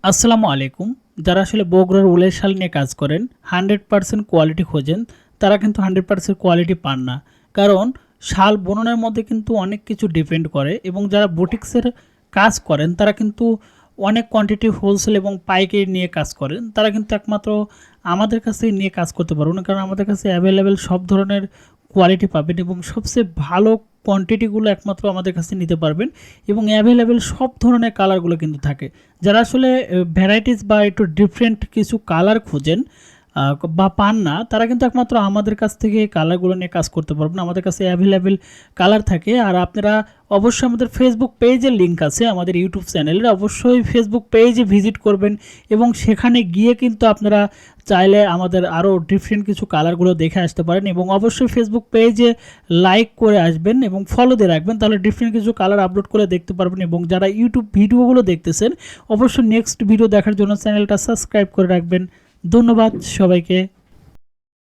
আসসালামু আলাইকুম। যারা আসলে বগুড়ার উলের শাল নিয়ে কাজ করেন, 100% কোয়ালিটি খোঁজেন, তারা কিন্তু 100% কোয়ালিটি পান না। কারণ শাল বুননের মধ্যে কিন্তু অনেক কিছু ডিপেন্ড করে এবং যারা বুটিক্সের কাজ করেন তারা কিন্তু অনেক কোয়ান্টিটি হোলসেল এবং পাইকারি নিয়ে কাজ করেন। তারা কিন্তু একমাত্র আমাদের কাছেই নিয়ে কাজ করতে পারবেন না, কারণ আমাদের কাছে অ্যাভেলেবেল সব ধরনের কোয়ালিটি পাবেন এবং সবচেয়ে ভালো কোয়ান্টিটিগুলো একমাত্র আমাদের কাছে নিতে পারবেন এবং অ্যাভেলেবেল সব ধরনের কালারগুলো কিন্তু থাকে। যারা আসলে ভ্যারাইটিস বা একটু ডিফারেন্ট কিছু কালার খোঁজেন বা পান না, তারা কিন্তু একমাত্র আমাদের কাছ থেকে কালারগুলো নিয়ে কাজ করতে পারবেন। আমাদের কাছে অ্যাভেলেবেল কালার থাকে। আর আপনারা অবশ্যই আমাদের ফেসবুক পেজের লিঙ্ক আছে আমাদের ইউটিউব চ্যানেলের, অবশ্যই ফেসবুক পেজে ভিজিট করবেন এবং সেখানে গিয়ে কিন্তু আপনারা চাইলে আমাদের আরও ডিফারেন্ট কিছু কালারগুলো দেখে আসতে পারেন এবং অবশ্যই ফেসবুক পেজে লাইক করে আসবেন এবং ফলো দিয়ে রাখবেন, তাহলে ডিফারেন্ট কিছু কালার আপলোড করে দেখতে পারবেন। এবং যারা ইউটিউব ভিডিওগুলো দেখতেছেন, অবশ্যই নেক্সট ভিডিও দেখার জন্য চ্যানেলটা সাবস্ক্রাইব করে রাখবেন। ধন্যবাদ সবাইকে।